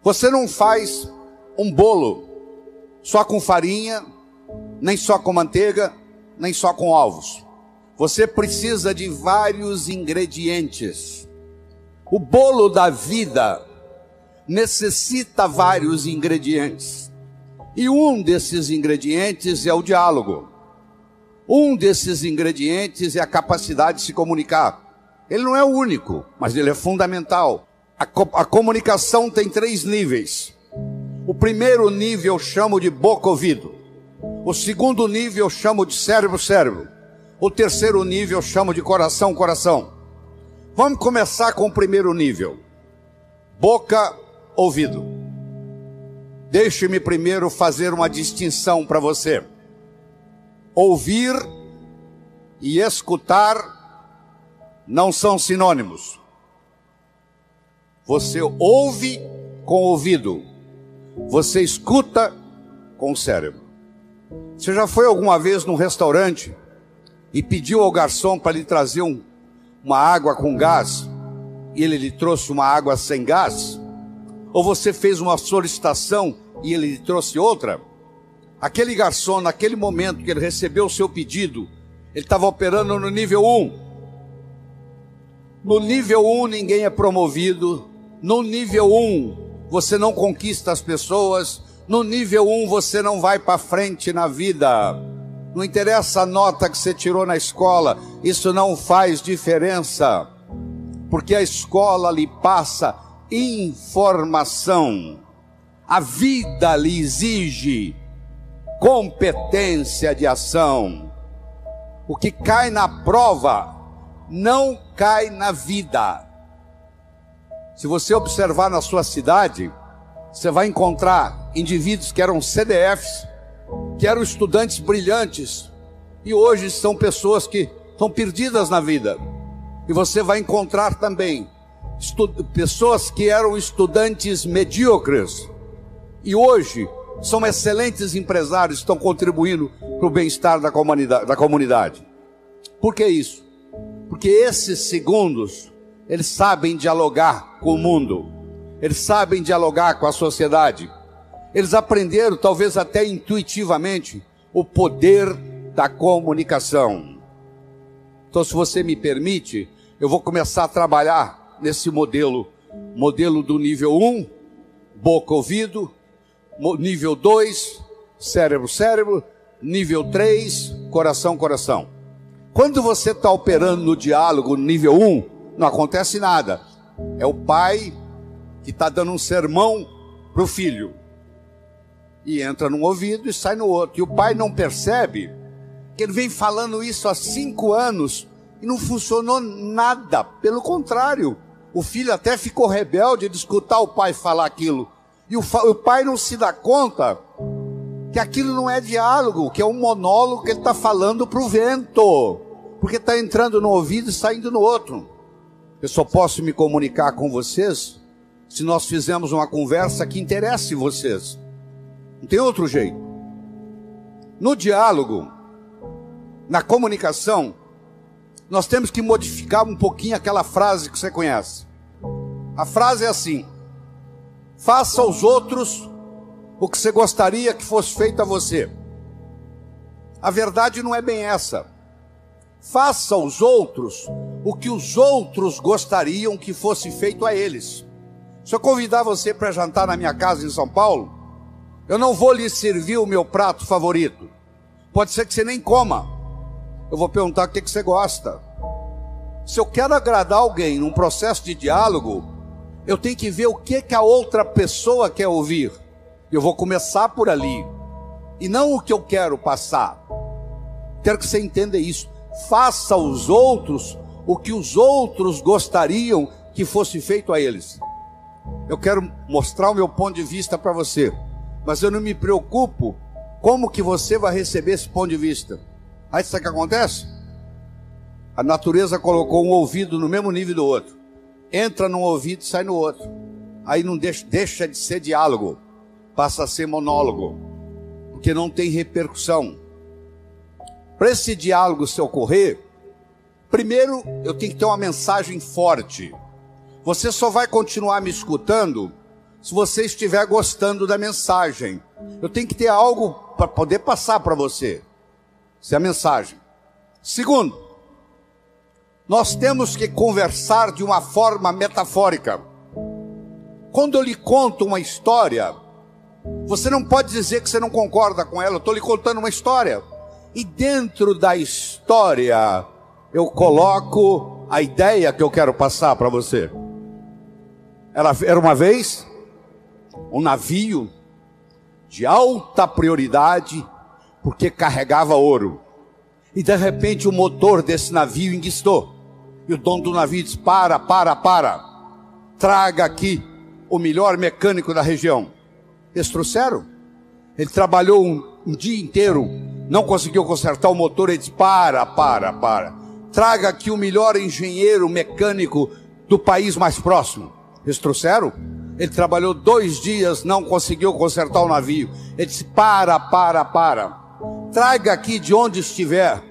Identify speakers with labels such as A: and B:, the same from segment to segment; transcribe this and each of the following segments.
A: Você não faz um bolo só com farinha, nem só com manteiga, nem só com ovos. Você precisa de vários ingredientes. O bolo da vida necessita vários ingredientes. E um desses ingredientes é o diálogo. Um desses ingredientes é a capacidade de se comunicar. Ele não é o único, mas ele é fundamental. A comunicação tem 3 níveis. O primeiro nível eu chamo de boca-ouvido. O segundo nível eu chamo de cérebro-cérebro. O terceiro nível eu chamo de coração-coração. Vamos começar com o primeiro nível. Boca-ouvido. Deixe-me primeiro fazer uma distinção para você. Ouvir e escutar não são sinônimos. Você ouve com o ouvido, você escuta com o cérebro. Você já foi alguma vez num restaurante e pediu ao garçom para lhe trazer uma água com gás e ele lhe trouxe uma água sem gás? Ou você fez uma solicitação e ele lhe trouxe outra? Aquele garçom, naquele momento que ele recebeu o seu pedido, ele estava operando no nível 1. No nível 1 ninguém é promovido. No nível 1 você não conquista as pessoas. No nível 1 você não vai para frente na vida. Não interessa a nota que você tirou na escola, isso não faz diferença. Porque a escola lhe passa informação. A vida lhe exige competência de ação. O que cai na prova não cai na vida. Se você observar na sua cidade, você vai encontrar indivíduos que eram CDFs, que eram estudantes brilhantes, e hoje são pessoas que estão perdidas na vida. E você vai encontrar também pessoas que eram estudantes medíocres, e hoje são excelentes empresários, estão contribuindo para o bem-estar da comunidade. Por que isso? Porque esses segundos, eles sabem dialogar com o mundo, eles sabem dialogar com a sociedade, eles aprenderam, talvez até intuitivamente, o poder da comunicação. Então, se você me permite, eu vou começar a trabalhar nesse modelo do nível 1, boca-ouvido, nível 2, cérebro-cérebro, nível 3, coração-coração. Quando você está operando no diálogo no nível 1, não acontece nada. É o pai que está dando um sermão para o filho. E entra num ouvido e sai no outro. E o pai não percebe que ele vem falando isso há 5 anos e não funcionou nada. Pelo contrário, o filho até ficou rebelde de escutar o pai falar aquilo. E o pai não se dá conta que aquilo não é diálogo, que é um monólogo que ele está falando para o vento. Porque está entrando no ouvido e saindo no outro. Eu só posso me comunicar com vocês se nós fizermos uma conversa que interesse vocês. Não tem outro jeito. No diálogo, na comunicação, nós temos que modificar um pouquinho aquela frase que você conhece. A frase é assim: faça aos outros o que você gostaria que fosse feito a você. A verdade não é bem essa. Faça aos outros o que os outros gostariam que fosse feito a eles. Se eu convidar você para jantar na minha casa em São Paulo, eu não vou lhe servir o meu prato favorito. Pode ser que você nem coma. Eu vou perguntar o que você gosta. Se eu quero agradar alguém num processo de diálogo, eu tenho que ver o que a outra pessoa quer ouvir. Eu vou começar por ali, e não o que eu quero passar. Quero que você entenda isso. Faça aos outros o que os outros gostariam que fosse feito a eles. Eu quero mostrar o meu ponto de vista para você, mas eu não me preocupo como que você vai receber esse ponto de vista. Aí sabe o que acontece? A natureza colocou um ouvido no mesmo nível do outro. Entra num ouvido e sai no outro. Aí não deixa de ser diálogo, passa a ser monólogo, porque não tem repercussão. Para esse diálogo se ocorrer, primeiro eu tenho que ter uma mensagem forte. Você só vai continuar me escutando se você estiver gostando da mensagem. Eu tenho que ter algo para poder passar para você. Essa é a mensagem. Segundo, nós temos que conversar de uma forma metafórica. Quando eu lhe conto uma história, você não pode dizer que você não concorda com ela. Eu estou lhe contando uma história. E dentro da história, eu coloco a ideia que eu quero passar para você. Era uma vez um navio de alta prioridade, porque carregava ouro. E de repente o motor desse navio enguiçou. E o dono do navio disse: para. Traga aqui o melhor mecânico da região. Eles trouxeram. Ele trabalhou um dia inteiro, não conseguiu consertar o motor. Ele disse: para. Traga aqui o melhor engenheiro mecânico do país mais próximo. Eles trouxeram. Ele trabalhou 2 dias, não conseguiu consertar o navio. Ele disse: para. Traga aqui de onde estiver,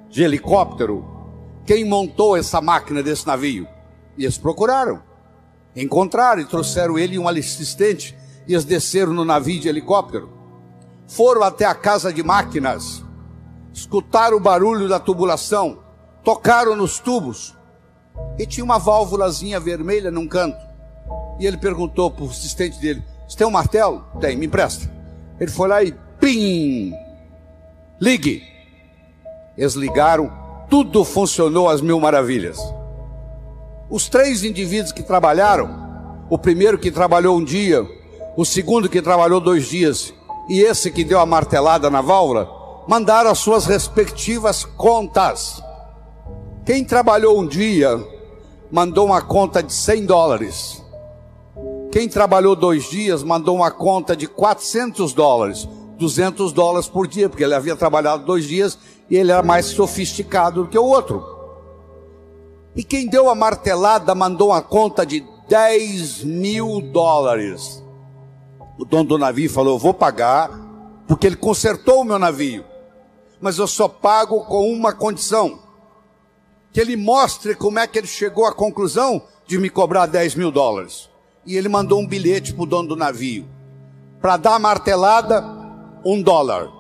A: de helicóptero, quem montou essa máquina desse navio. E eles procuraram, encontraram e trouxeram ele e um assistente. E eles desceram no navio de helicóptero, foram até a casa de máquinas, escutaram o barulho da tubulação, tocaram nos tubos, e tinha uma válvulazinha vermelha num canto. E ele perguntou para o assistente dele: você tem um martelo? Tem, me empresta. Ele foi lá e pim, ligue. Eles ligaram, tudo funcionou às mil maravilhas. Os 3 indivíduos que trabalharam, o primeiro que trabalhou um dia, o segundo que trabalhou 2 dias, e esse que deu a martelada na válvula, mandaram as suas respectivas contas. Quem trabalhou um dia mandou uma conta de $100. Quem trabalhou 2 dias mandou uma conta de $400, $200 por dia, porque ele havia trabalhado 2 dias e ele era mais sofisticado do que o outro. E quem deu a martelada mandou uma conta de $10.000. O dono do navio falou: eu vou pagar, porque ele consertou o meu navio, mas eu só pago com uma condição: que ele mostre como é que ele chegou à conclusão de me cobrar $10.000. E ele mandou um bilhete para o dono do navio: para dar a martelada, $1.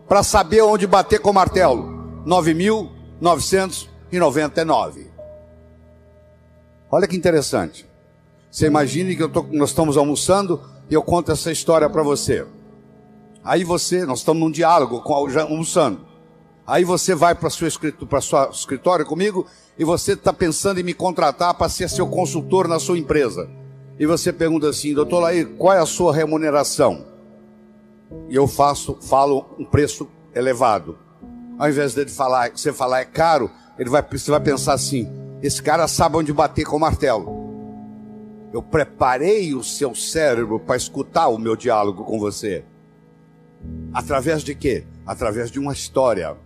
A: Para saber onde bater com o martelo, 9.999. Olha que interessante. Você imagine que nós estamos almoçando e eu conto essa história para você. Aí nós estamos num diálogo, almoçando. Aí você vai para o seu escritório comigo e você está pensando em me contratar para ser seu consultor na sua empresa. E você pergunta assim: doutor Lair, qual é a sua remuneração? E eu falo um preço elevado. Ao invés de você falar é caro, você vai pensar assim: esse cara sabe onde bater com o martelo. Eu preparei o seu cérebro para escutar o meu diálogo com você. Através de quê? Através de uma história,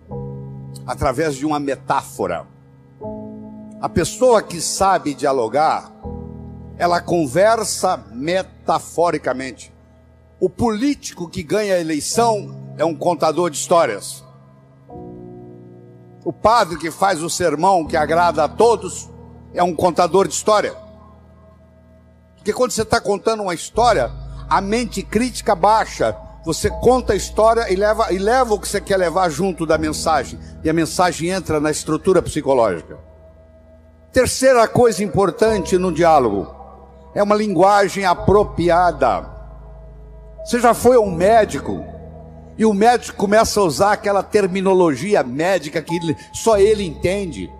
A: através de uma metáfora. A pessoa que sabe dialogar, ela conversa metaforicamente. O político que ganha a eleição é um contador de histórias. O padre que faz o sermão que agrada a todos é um contador de história. Porque quando você está contando uma história, a mente crítica baixa. Você conta a história e leva o que você quer levar junto da mensagem. E a mensagem entra na estrutura psicológica. Terceira coisa importante no diálogo é uma linguagem apropriada. Você já foi a um médico e o médico começa a usar aquela terminologia médica que só ele entende.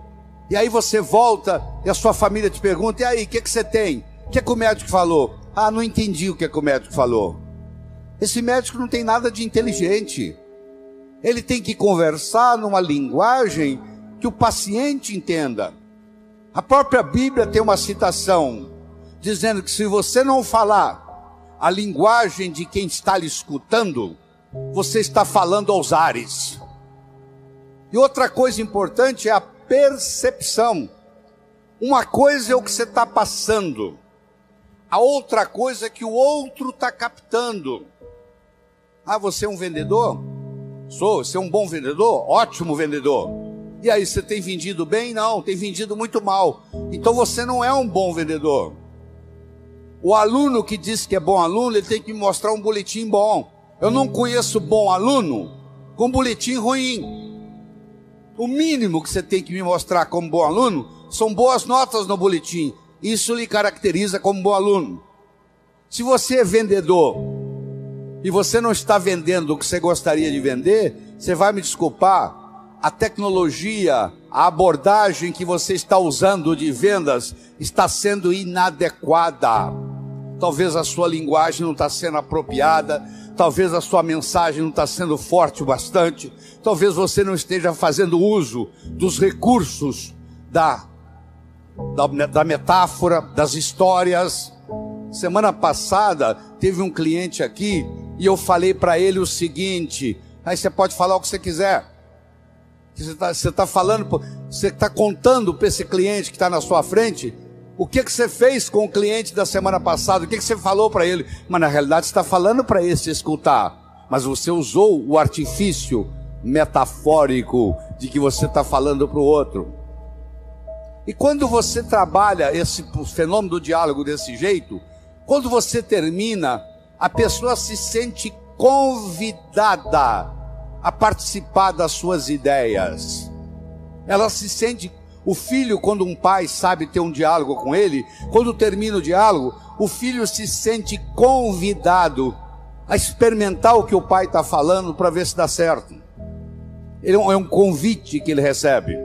A: E aí você volta e a sua família te pergunta: e aí, o que você tem? O que o médico falou? Ah, não entendi o que o médico falou. Esse médico não tem nada de inteligente. Ele tem que conversar numa linguagem que o paciente entenda. A própria Bíblia tem uma citação dizendo que se você não falar a linguagem de quem está lhe escutando, você está falando aos ares. E outra coisa importante é a percepção. Uma coisa é o que você está passando, a outra coisa é que o outro está captando. Ah, você é um vendedor? Sou. Você é um bom vendedor? Ótimo vendedor. E aí, você tem vendido bem? Não, tem vendido muito mal. Então você não é um bom vendedor. O aluno que diz que é bom aluno, ele tem que me mostrar um boletim bom. Eu não conheço bom aluno com boletim ruim. O mínimo que você tem que me mostrar como bom aluno são boas notas no boletim. Isso lhe caracteriza como bom aluno. Se você é vendedor e você não está vendendo o que você gostaria de vender, você vai me desculpar, a tecnologia, a abordagem que você está usando de vendas está sendo inadequada. Talvez a sua linguagem não está sendo apropriada, talvez a sua mensagem não está sendo forte o bastante, talvez você não esteja fazendo uso dos recursos da metáfora, das histórias. Semana passada teve um cliente aqui e eu falei para ele o seguinte: aí você pode falar o que você quiser. Você está falando, você está contando para esse cliente que está na sua frente o que você fez com o cliente da semana passada, o que você falou para ele. Mas na realidade você está falando para esse escutar, mas você usou o artifício metafórico de que você está falando para o outro. E quando você trabalha esse fenômeno do diálogo desse jeito, quando você termina, a pessoa se sente convidada a participar das suas ideias. Ela se sente... O filho, quando um pai sabe ter um diálogo com ele, quando termina o diálogo, o filho se sente convidado a experimentar o que o pai está falando para ver se dá certo. É um convite que ele recebe.